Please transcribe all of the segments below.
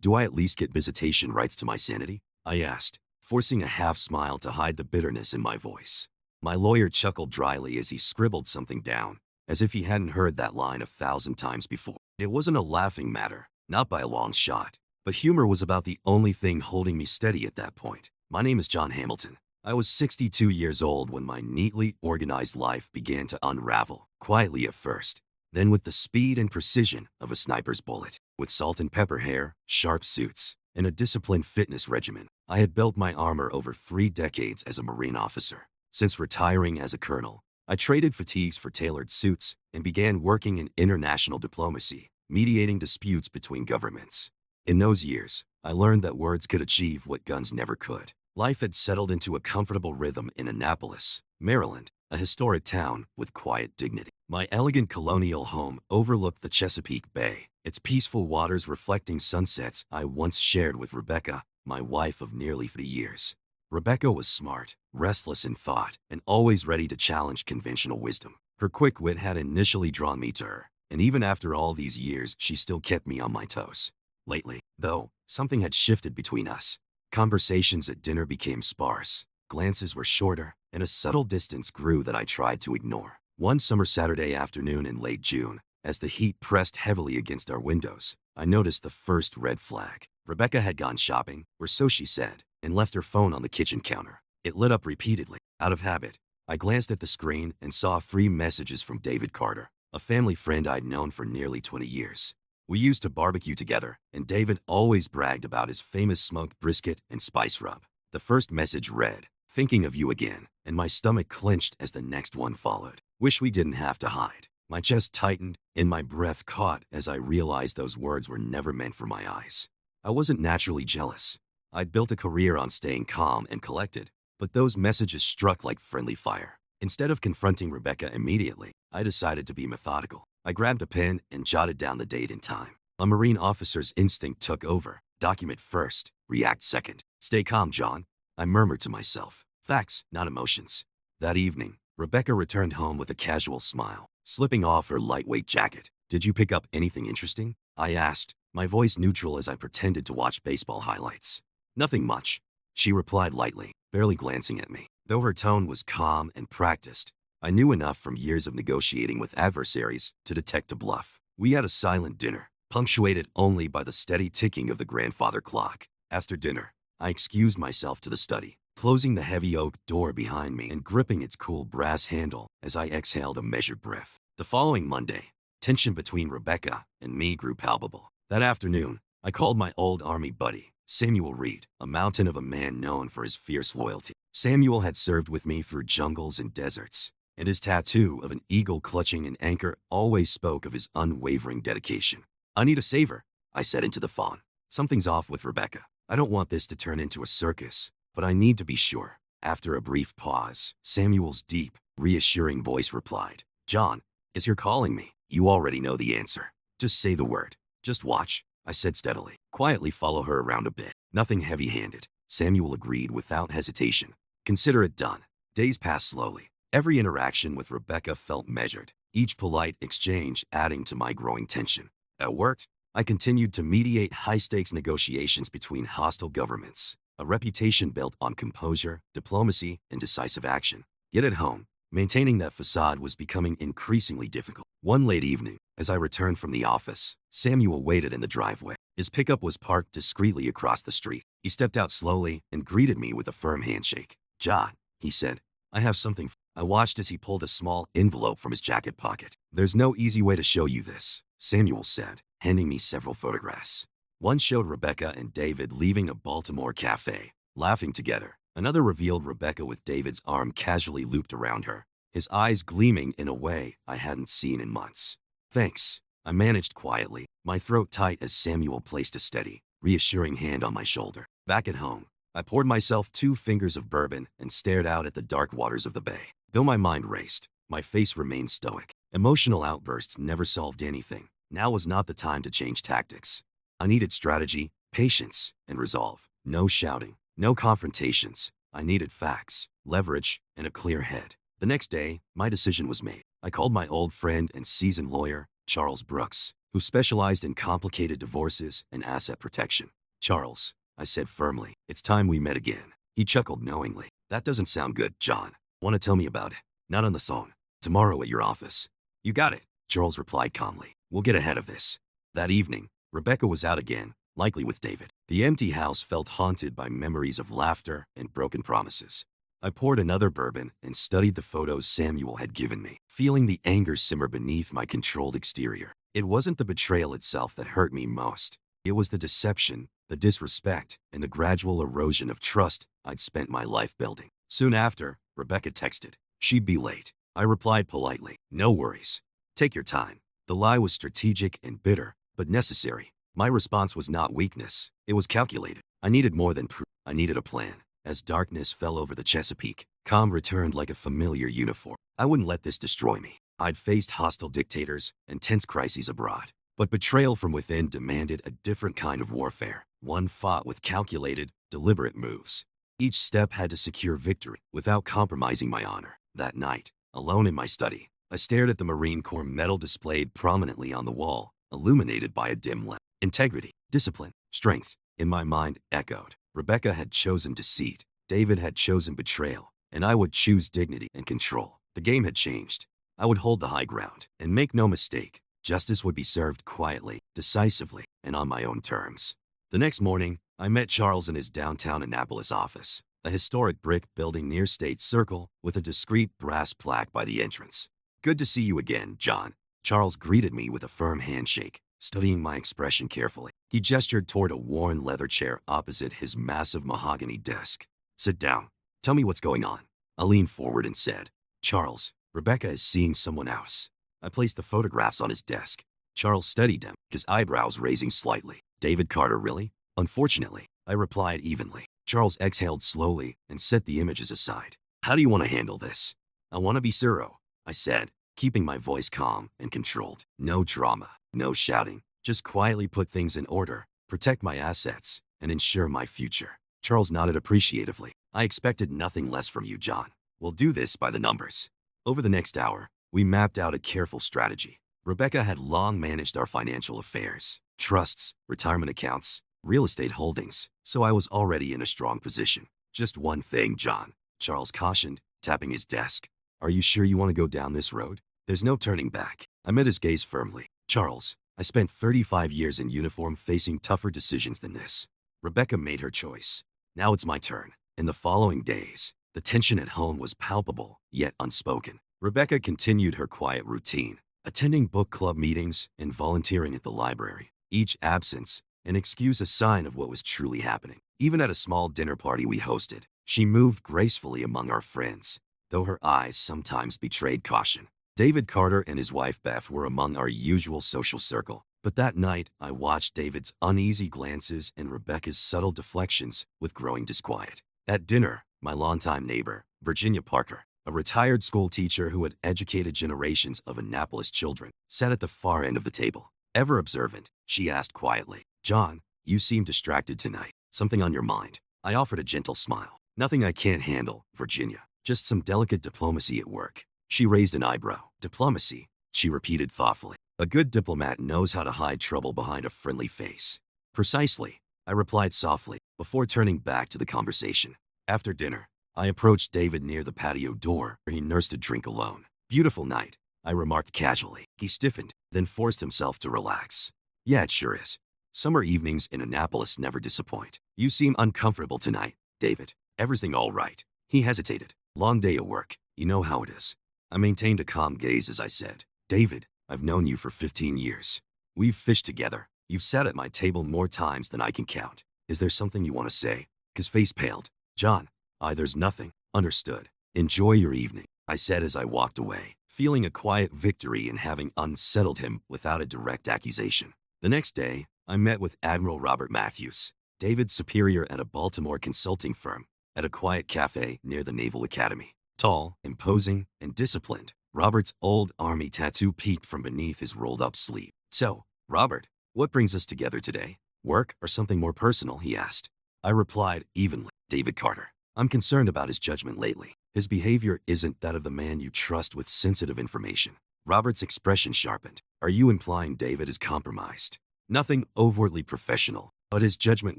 Do I at least get visitation rights to my sanity? I asked, forcing a half-smile to hide the bitterness in my voice. My lawyer chuckled dryly as he scribbled something down, as if he hadn't heard that line 1,000 times before. It wasn't a laughing matter, not by a long shot, but humor was about the only thing holding me steady at that point. My name is John Hamilton. I was 62 years old when my neatly organized life began to unravel, quietly at first, then with the speed and precision of a sniper's bullet. With salt and pepper hair, sharp suits, and a disciplined fitness regimen, I had built my armor over 3 decades as a Marine officer. Since retiring as a colonel, I traded fatigues for tailored suits and began working in international diplomacy, mediating disputes between governments. In those years, I learned that words could achieve what guns never could. Life had settled into a comfortable rhythm in Annapolis, Maryland, a historic town with quiet dignity. My elegant colonial home overlooked the Chesapeake Bay, its peaceful waters reflecting sunsets I once shared with Rebecca, my wife of nearly 3 years. Rebecca was smart, restless in thought, and always ready to challenge conventional wisdom. Her quick wit had initially drawn me to her, and even after all these years, she still kept me on my toes. Lately, though, something had shifted between us. Conversations at dinner became sparse, glances were shorter, and a subtle distance grew that I tried to ignore. One summer Saturday afternoon in late June, as the heat pressed heavily against our windows, I noticed the first red flag. Rebecca had gone shopping, or so she said, and left her phone on the kitchen counter. It lit up repeatedly. Out of habit, I glanced at the screen and saw 3 messages from David Carter, a family friend I'd known for nearly 20 years. We used to barbecue together, and David always bragged about his famous smoked brisket and spice rub. The first message read, "Thinking of you again," and my stomach clenched as the next one followed. "Wish we didn't have to hide." My chest tightened, and my breath caught as I realized those words were never meant for my eyes. I wasn't naturally jealous. I'd built a career on staying calm and collected, but those messages struck like friendly fire. Instead of confronting Rebecca immediately, I decided to be methodical. I grabbed a pen and jotted down the date and time. A Marine officer's instinct took over. Document first, react second. Stay calm, John, I murmured to myself. Facts, not emotions. That evening, Rebecca returned home with a casual smile, slipping off her lightweight jacket. "Did you pick up anything interesting?" I asked, my voice neutral as I pretended to watch baseball highlights. "Nothing much," she replied lightly, barely glancing at me. Though her tone was calm and practiced, I knew enough from years of negotiating with adversaries to detect a bluff. We had a silent dinner, punctuated only by the steady ticking of the grandfather clock. After dinner, I excused myself to the study, closing the heavy oak door behind me and gripping its cool brass handle as I exhaled a measured breath. The following Monday, tension between Rebecca and me grew palpable. That afternoon, I called my old Army buddy, Samuel Reed, a mountain of a man known for his fierce loyalty. Samuel had served with me through jungles and deserts, and his tattoo of an eagle clutching an anchor always spoke of his unwavering dedication. "I need a saver," I said into the phone. "Something's off with Rebecca. I don't want this to turn into a circus, but I need to be sure." After a brief pause, Samuel's deep, reassuring voice replied, "John, as you're calling me, you already know the answer. Just say the word. Just watch," I said steadily. "Quietly follow her around a bit. Nothing heavy-handed." Samuel agreed without hesitation. "Consider it done." Days passed slowly. Every interaction with Rebecca felt measured, each polite exchange adding to my growing tension. At work, I continued to mediate high-stakes negotiations between hostile governments, a reputation built on composure, diplomacy, and decisive action. Yet at home, maintaining that facade was becoming increasingly difficult. One late evening, as I returned from the office, Samuel waited in the driveway. His pickup was parked discreetly across the street. He stepped out slowly and greeted me with a firm handshake. "John," he said, "I have something." I watched as he pulled a small envelope from his jacket pocket. "There's no easy way to show you this," Samuel said, handing me several photographs. One showed Rebecca and David leaving a Baltimore cafe, laughing together. Another revealed Rebecca with David's arm casually looped around her, his eyes gleaming in a way I hadn't seen in months. "Thanks," I managed quietly, my throat tight as Samuel placed a steady, reassuring hand on my shoulder. Back at home, I poured myself 2 fingers of bourbon and stared out at the dark waters of the bay. Though my mind raced, my face remained stoic. Emotional outbursts never solved anything. Now was not the time to change tactics. I needed strategy, patience, and resolve. No shouting, no confrontations. I needed facts, leverage, and a clear head. The next day, my decision was made. I called my old friend and seasoned lawyer, Charles Brooks, who specialized in complicated divorces and asset protection. Charles, I said firmly, it's time we met again. He chuckled knowingly. That doesn't sound good, John. Want to tell me about it? Not on the phone. Tomorrow at your office. You got it, Charles replied calmly. We'll get ahead of this. That evening, Rebecca was out again, likely with David. The empty house felt haunted by memories of laughter and broken promises. I poured another bourbon and studied the photos Samuel had given me, feeling the anger simmer beneath my controlled exterior. It wasn't the betrayal itself that hurt me most. It was the deception, the disrespect, and the gradual erosion of trust I'd spent my life building. Soon after, Rebecca texted. She'd be late. I replied politely, no worries. Take your time. The lie was strategic and bitter, but necessary. My response was not weakness. It was calculated. I needed more than proof. I needed a plan. As darkness fell over the Chesapeake, calm returned like a familiar uniform. I wouldn't let this destroy me. I'd faced hostile dictators and tense crises abroad. But betrayal from within demanded a different kind of warfare, one fought with calculated, deliberate moves. Each step had to secure victory without compromising my honor. That night, alone in my study, I stared at the Marine Corps medal displayed prominently on the wall, illuminated by a dim lamp. Integrity, discipline, strength, in my mind, echoed. Rebecca had chosen deceit, David had chosen betrayal, and I would choose dignity and control. The game had changed. I would hold the high ground, and make no mistake, justice would be served quietly, decisively, and on my own terms. The next morning, I met Charles in his downtown Annapolis office, a historic brick building near State Circle with a discreet brass plaque by the entrance. Good to see you again, John. Charles greeted me with a firm handshake, studying my expression carefully. He gestured toward a worn leather chair opposite his massive mahogany desk. Sit down. Tell me what's going on. I leaned forward and said, Charles, Rebecca is seeing someone else. I placed the photographs on his desk. Charles studied them, his eyebrows raising slightly. David Carter, really? Unfortunately, I replied evenly. Charles exhaled slowly and set the images aside. How do you want to handle this? I want to be thorough, I said, keeping my voice calm and controlled. No drama, no shouting. Just quietly put things in order, protect my assets, and ensure my future. Charles nodded appreciatively. I expected nothing less from you, John. We'll do this by the numbers. Over the next hour, we mapped out a careful strategy. Rebecca had long managed our financial affairs, trusts, retirement accounts, real estate holdings, so I was already in a strong position. Just one thing, John, Charles cautioned, tapping his desk. Are you sure you want to go down this road? There's no turning back. I met his gaze firmly. Charles, I spent 35 years in uniform facing tougher decisions than this. Rebecca made her choice. Now it's my turn. In the following days, the tension at home was palpable, yet unspoken. Rebecca continued her quiet routine, attending book club meetings and volunteering at the library. Each absence, an excuse a sign of what was truly happening. Even at a small dinner party we hosted, she moved gracefully among our friends, though her eyes sometimes betrayed caution. David Carter and his wife Beth were among our usual social circle, but that night I watched David's uneasy glances and Rebecca's subtle deflections with growing disquiet. At dinner, my longtime neighbor, Virginia Parker, a retired school teacher who had educated generations of Annapolis children, sat at the far end of the table. Ever observant, she asked quietly, John, you seem distracted tonight. Something on your mind? I offered a gentle smile. Nothing I can't handle, Virginia. Just some delicate diplomacy at work. She raised an eyebrow. Diplomacy, she repeated thoughtfully. A good diplomat knows how to hide trouble behind a friendly face. Precisely, I replied softly, before turning back to the conversation. After dinner, I approached David near the patio door where he nursed a drink alone. Beautiful night, I remarked casually. He stiffened, then forced himself to relax. Yeah, it sure is. Summer evenings in Annapolis never disappoint. You seem uncomfortable tonight, David. Everything all right? He hesitated. Long day at work. You know how it is. I maintained a calm gaze as I said, David, I've known you for 15 years. We've fished together. You've sat at my table more times than I can count. Is there something you want to say? His face paled. John, there's nothing. Understood. Enjoy your evening, I said as I walked away, feeling a quiet victory in having unsettled him without a direct accusation. The next day, I met with Admiral Robert Matthews, David's superior at a Baltimore consulting firm, at a quiet cafe near the Naval Academy. Tall, imposing, and disciplined, Robert's old Army tattoo peeked from beneath his rolled-up sleeve. So, Robert, what brings us together today? Work or something more personal, he asked. I replied evenly, David Carter. I'm concerned about his judgment lately. His behavior isn't that of the man you trust with sensitive information. Robert's expression sharpened. Are you implying David is compromised? Nothing overtly professional, but his judgment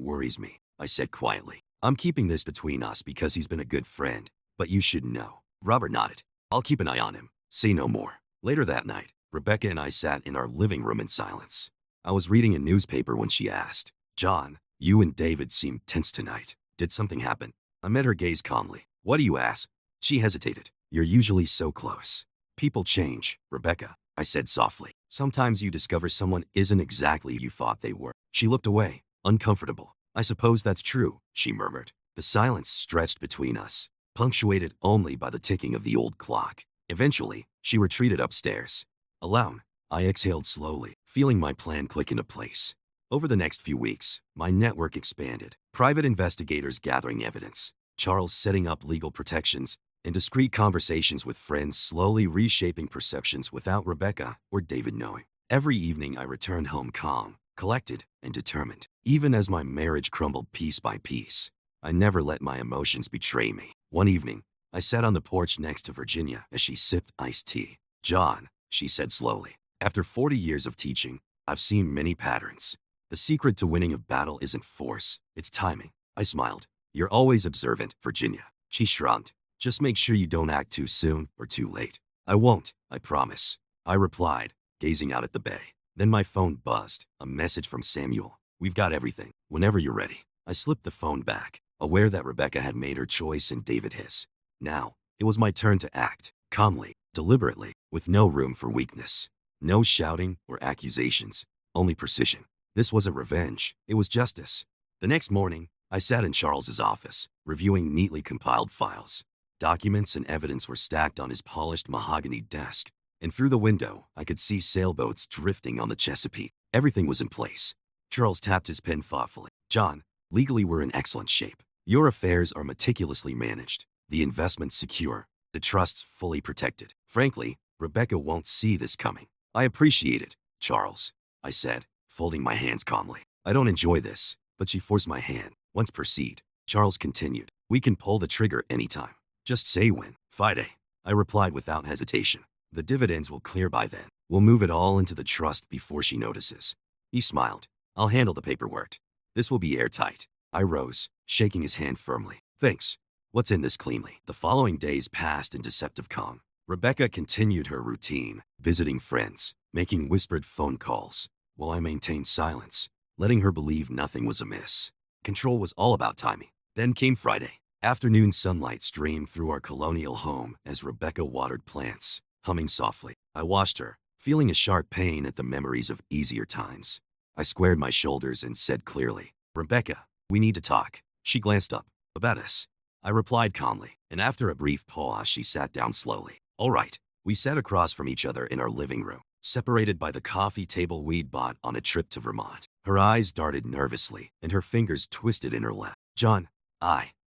worries me, I said quietly. I'm keeping this between us because he's been a good friend, but you should know. Robert nodded. I'll keep an eye on him. Say no more. Later that night, Rebecca and I sat in our living room in silence. I was reading a newspaper when she asked, John, you and David seem tense tonight. Did something happen? I met her gaze calmly. What do you ask? She hesitated. You're usually so close. People change, Rebecca, I said softly. Sometimes you discover someone isn't exactly who you thought they were. She looked away, uncomfortable. I suppose that's true, she murmured. The silence stretched between us, punctuated only by the ticking of the old clock. Eventually, she retreated upstairs. Alone, I exhaled slowly, feeling my plan click into place. Over the next few weeks, my network expanded. Private investigators gathering evidence, Charles setting up legal protections, and discreet conversations with friends slowly reshaping perceptions without Rebecca or David knowing. Every evening I returned home calm, collected, and determined. Even as my marriage crumbled piece by piece, I never let my emotions betray me. One evening, I sat on the porch next to Virginia as she sipped iced tea. John, she said slowly, after 40 years of teaching, I've seen many patterns. The secret to winning a battle isn't force, it's timing. I smiled. You're always observant, Virginia. She shrugged. Just make sure you don't act too soon or too late. I won't, I promise, I replied, gazing out at the bay. Then my phone buzzed, a message from Samuel. We've got everything, whenever you're ready. I slipped the phone back, aware that Rebecca had made her choice and David his. Now, it was my turn to act, calmly, deliberately, with no room for weakness. No shouting or accusations, only precision. This wasn't revenge, it was justice. The next morning, I sat in Charles's office, reviewing neatly compiled files. Documents and evidence were stacked on his polished mahogany desk, and through the window, I could see sailboats drifting on the Chesapeake. Everything was in place. Charles tapped his pen thoughtfully. John, legally we're in excellent shape. Your affairs are meticulously managed, the investments secure, the trusts fully protected. Frankly, Rebecca won't see this coming. I appreciate it, Charles, I said, folding my hands calmly. I don't enjoy this, but she forced my hand. Once proceed, Charles continued. We can pull the trigger anytime. Just say when. Friday, I replied without hesitation. The dividends will clear by then. We'll move it all into the trust before she notices. He smiled. I'll handle the paperwork. This will be airtight. I rose, shaking his hand firmly. Thanks. What's in this cleanly? The following days passed in deceptive calm. Rebecca continued her routine, visiting friends, making whispered phone calls, while I maintained silence, letting her believe nothing was amiss. Control was all about timing. Then came Friday. Afternoon sunlight streamed through our colonial home as Rebecca watered plants, humming softly. I watched her, feeling a sharp pain at the memories of easier times. I squared my shoulders and said clearly, Rebecca, we need to talk. She glanced up. About us. I replied calmly, and after a brief pause she sat down slowly. All right. We sat across from each other in our living room, separated by the coffee table we'd bought on a trip to Vermont. Her eyes darted nervously, and her fingers twisted in her lap. John,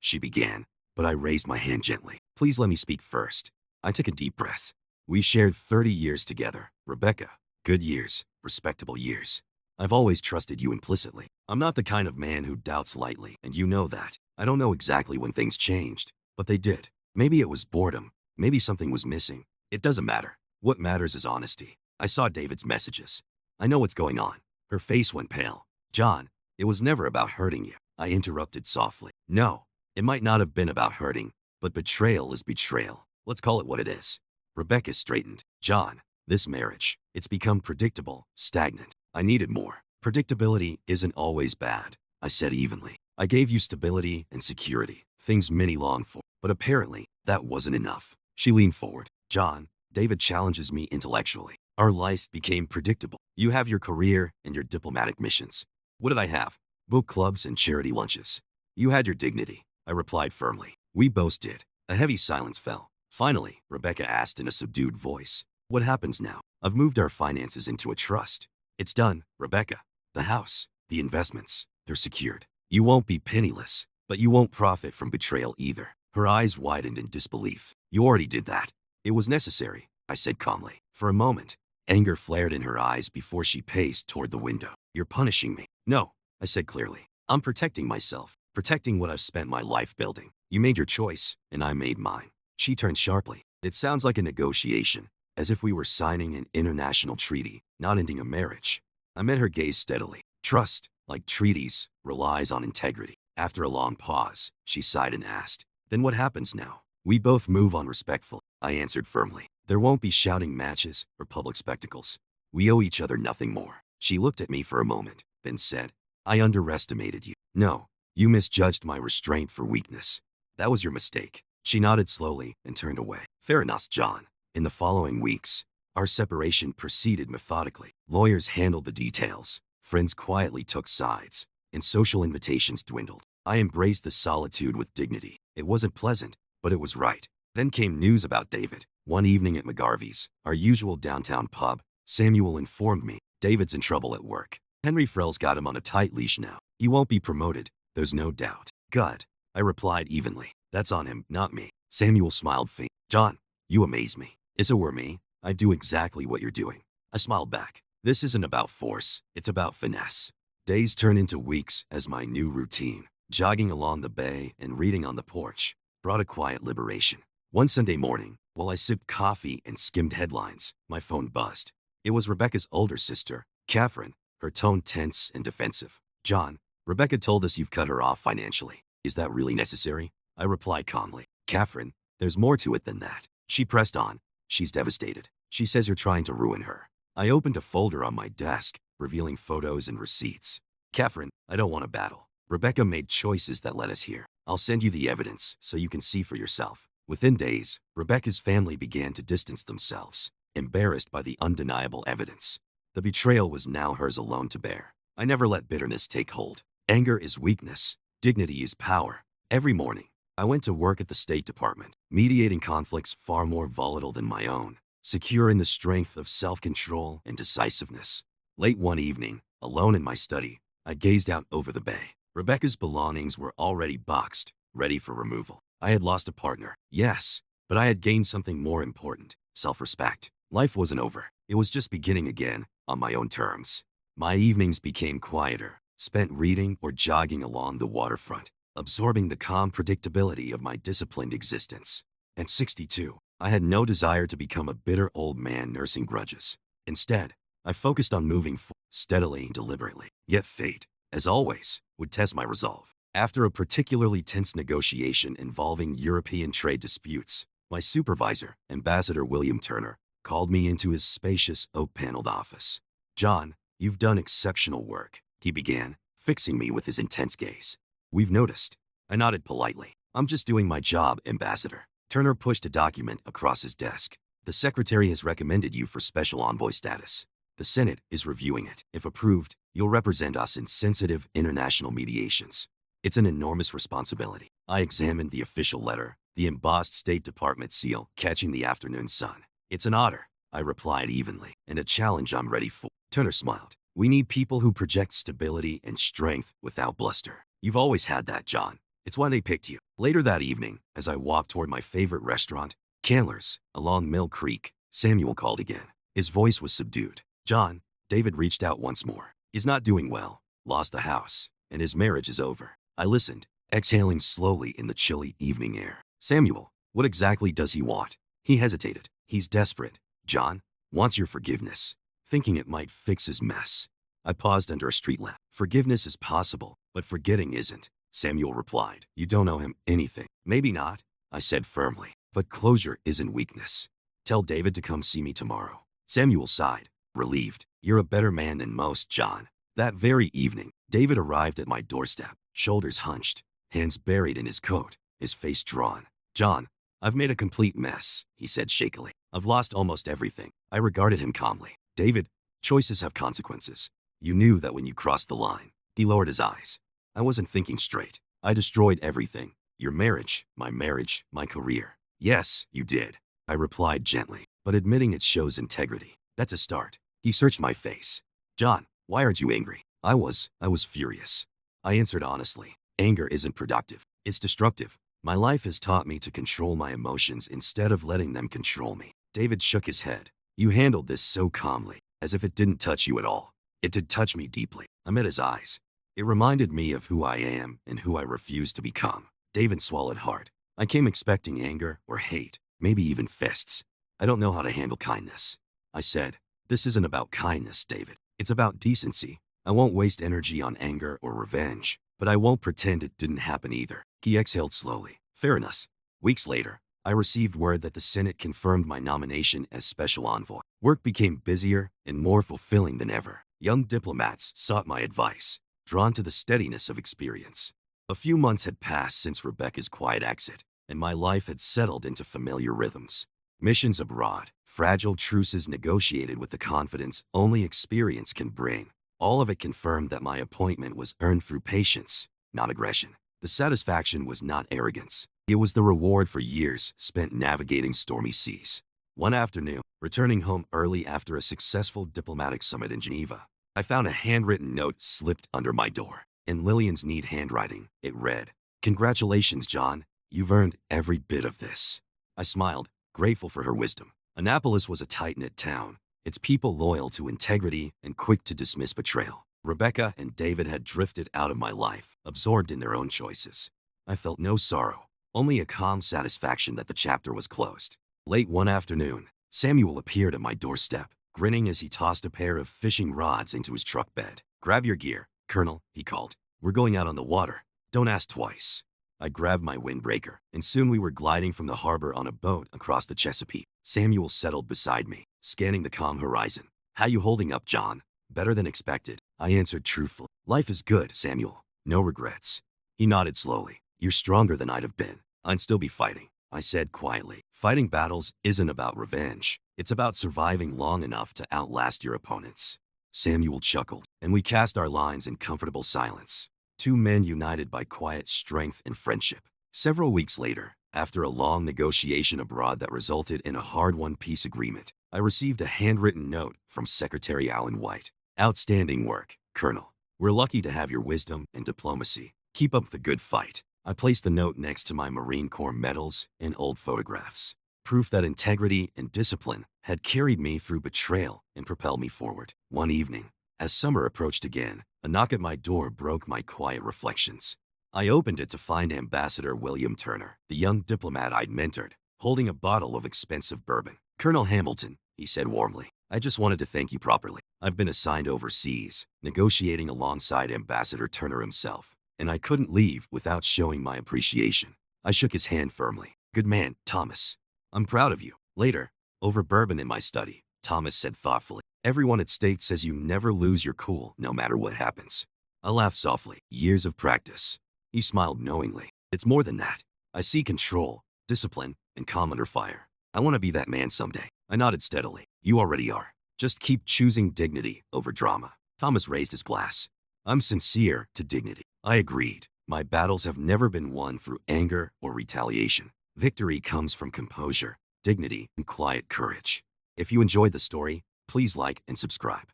she began, but I raised my hand gently. Please let me speak first. I took a deep breath. We shared 30 years together, Rebecca. Good years, respectable years. I've always trusted you implicitly. I'm not the kind of man who doubts lightly, and you know that. I don't know exactly when things changed, but they did. Maybe it was boredom. Maybe something was missing. It doesn't matter. What matters is honesty. I saw David's messages. I know what's going on. Her face went pale. John, it was never about hurting you. I interrupted softly. No. It might not have been about hurting, but betrayal is betrayal. Let's call it what it is. Rebecca straightened. John, this marriage, it's become predictable, stagnant. I needed more. Predictability isn't always bad, I said evenly. I gave you stability and security, things many longed for, but apparently that wasn't enough. She leaned forward. John, David challenges me intellectually. Our lives became predictable. You have your career and your diplomatic missions. What did I have? Book clubs and charity lunches. You had your dignity. I replied firmly. We both did. A heavy silence fell. Finally, Rebecca asked in a subdued voice, what happens now? I've moved our finances into a trust. It's done, Rebecca. The house, the investments, they're secured. You won't be penniless, but you won't profit from betrayal either. Her eyes widened in disbelief. You already did that. It was necessary, I said calmly. For a moment, anger flared in her eyes before she paced toward the window. You're punishing me. No, I said clearly. I'm protecting myself. Protecting what I've spent my life building. You made your choice, and I made mine. She turned sharply. It sounds like a negotiation. as if we were signing an international treaty, not ending a marriage. I met her gaze steadily. Trust, like treaties, relies on integrity. After a long pause, she sighed and asked, "Then what happens now?" "We both move on respectfully," I answered firmly. "There won't be shouting matches or public spectacles. We owe each other nothing more." She looked at me for a moment, then said, "I underestimated you. No, you misjudged my restraint for weakness. That was your mistake." She nodded slowly and turned away. "Fair enough, John." In the following weeks, our separation proceeded methodically. Lawyers handled the details, friends quietly took sides, and social invitations dwindled. I embraced the solitude with dignity. It wasn't pleasant, but it was right. Then came news about David. One evening at McGarvey's, our usual downtown pub, Samuel informed me, "David's in trouble at work. Henry Frell's got him on a tight leash now. He won't be promoted, there's no doubt." "God," I replied evenly. "That's on him, not me." Samuel smiled faintly. "John, you amaze me. If it were me, I'd do exactly what you're doing." I smiled back. "This isn't about force, it's about finesse." Days turned into weeks as my new routine, jogging along the bay and reading on the porch, brought a quiet liberation. One Sunday morning, while I sipped coffee and skimmed headlines, my phone buzzed. It was Rebecca's older sister, Catherine, her tone tense and defensive. "John, Rebecca told us you've cut her off financially. Is that really necessary?" I replied calmly. "Catherine, there's more to it than that." She pressed on. "She's devastated. She says you're trying to ruin her." I opened a folder on my desk, revealing photos and receipts. "Catherine, I don't want to battle. Rebecca made choices that led us here. I'll send you the evidence so you can see for yourself." Within days, Rebecca's family began to distance themselves, embarrassed by the undeniable evidence. The betrayal was now hers alone to bear. I never let bitterness take hold. Anger is weakness. Dignity is power. Every morning, I went to work at the State Department, mediating conflicts far more volatile than my own, secure in the strength of self-control and decisiveness. Late one evening, alone in my study, I gazed out over the bay. Rebecca's belongings were already boxed, ready for removal. I had lost a partner, yes, but I had gained something more important, self-respect. Life wasn't over. It was just beginning again, on my own terms. My evenings became quieter, spent reading or jogging along the waterfront, absorbing the calm predictability of my disciplined existence. At 62, I had no desire to become a bitter old man nursing grudges. Instead, I focused on moving forward steadily and deliberately. Yet fate, as always, would test my resolve. After a particularly tense negotiation involving European trade disputes, my supervisor, Ambassador William Turner, called me into his spacious oak-paneled office. "John, you've done exceptional work," he began, fixing me with his intense gaze. "We've noticed." I nodded politely. "I'm just doing my job, Ambassador." Turner pushed a document across his desk. "The Secretary has recommended you for Special Envoy status. The Senate is reviewing it. If approved, you'll represent us in sensitive international mediations. It's an enormous responsibility." I examined the official letter, the embossed State Department seal catching the afternoon sun. "It's an honor," I replied evenly, "and a challenge I'm ready for." Turner smiled. "We need people who project stability and strength without bluster. You've always had that, John. It's why they picked you." Later that evening, as I walked toward my favorite restaurant, Candler's, along Mill Creek, Samuel called again. His voice was subdued. "John, David reached out once more. He's not doing well, lost the house, and his marriage is over." I listened, exhaling slowly in the chilly evening air. "Samuel, what exactly does he want?" He hesitated. "He's desperate, John. Wants your forgiveness, thinking it might fix his mess." I paused under a street lamp. "Forgiveness is possible, but forgetting isn't," Samuel replied. "You don't owe him anything." "Maybe not," I said firmly, "but closure isn't weakness. Tell David to come see me tomorrow." Samuel sighed, relieved. "You're a better man than most, John." That very evening, David arrived at my doorstep, shoulders hunched, hands buried in his coat, his face drawn. "John, I've made a complete mess," he said shakily. "I've lost almost everything." I regarded him calmly. "David, choices have consequences. You knew that when you crossed the line." He lowered his eyes. "I wasn't thinking straight. I destroyed everything. Your marriage, my career." "Yes, you did," I replied gently, "but admitting it shows integrity. That's a start." He searched my face. "John, why aren't you angry?" I was furious. I answered honestly. "Anger isn't productive. It's destructive. My life has taught me to control my emotions instead of letting them control me." David shook his head. "You handled this so calmly, as if it didn't touch you at all." "It did touch me deeply." I met his eyes. It reminded me of who I am and who I refuse to become. David swallowed hard. "I came expecting anger or hate, maybe even fists. I don't know how to handle kindness. I said, this isn't about kindness, David. It's about decency. I won't waste energy on anger or revenge, but I won't pretend it didn't happen either. He exhaled slowly. Fair enough. Weeks later, I received word that the Senate confirmed my nomination as special envoy. Work became busier and more fulfilling than ever. Young diplomats sought my advice, drawn to the steadiness of experience. A few months had passed since Rebecca's quiet exit, and my life had settled into familiar rhythms. Missions abroad, fragile truces negotiated with the confidence only experience can bring. All of it confirmed that my appointment was earned through patience, not aggression. The satisfaction was not arrogance. It was the reward for years spent navigating stormy seas. One afternoon, returning home early after a successful diplomatic summit in Geneva, I found a handwritten note slipped under my door. In Lillian's neat handwriting, it read, "Congratulations, John. You've earned every bit of this." I smiled, grateful for her wisdom. Annapolis was a tight-knit town, its people loyal to integrity and quick to dismiss betrayal. Rebecca and David had drifted out of my life, absorbed in their own choices. I felt no sorrow, only a calm satisfaction that the chapter was closed. Late one afternoon, Samuel appeared at my doorstep, grinning as he tossed a pair of fishing rods into his truck bed. "Grab your gear, Colonel," he called. "We're going out on the water. Don't ask twice." I grabbed my windbreaker, and soon we were gliding from the harbor on a boat across the Chesapeake. Samuel settled beside me, scanning the calm horizon. "How you holding up, John?" "Better than expected," I answered truthfully. "Life is good, Samuel. No regrets." He nodded slowly. "You're stronger than I'd have been. I'd still be fighting," I said quietly. "Fighting battles isn't about revenge. It's about surviving long enough to outlast your opponents." Samuel chuckled, and we cast our lines in comfortable silence. Two men united by quiet strength and friendship. Several weeks later, after a long negotiation abroad that resulted in a hard-won peace agreement, I received a handwritten note from Secretary Allen White. "Outstanding work, Colonel. We're lucky to have your wisdom and diplomacy. Keep up the good fight." I placed the note next to my Marine Corps medals and old photographs, proof that integrity and discipline had carried me through betrayal and propelled me forward. One evening, as summer approached again, a knock at my door broke my quiet reflections. I opened it to find Ambassador William Turner, the young diplomat I'd mentored, holding a bottle of expensive bourbon. "Colonel Hamilton," he said warmly, "I just wanted to thank you properly. I've been assigned overseas, negotiating alongside Ambassador Turner himself, and I couldn't leave without showing my appreciation." I shook his hand firmly. "Good man, Thomas. I'm proud of you." Later, over bourbon in my study, Thomas said thoughtfully, "Everyone at State says you never lose your cool no matter what happens." I laughed softly. "Years of practice." He smiled knowingly. "It's more than that. I see control, discipline, and calm under fire. I want to be that man someday." I nodded steadily. "You already are. Just keep choosing dignity over drama." Thomas raised his glass. "I'm sincere to dignity." I agreed. My battles have never been won through anger or retaliation. Victory comes from composure, dignity, and quiet courage. If you enjoyed the story, please like and subscribe.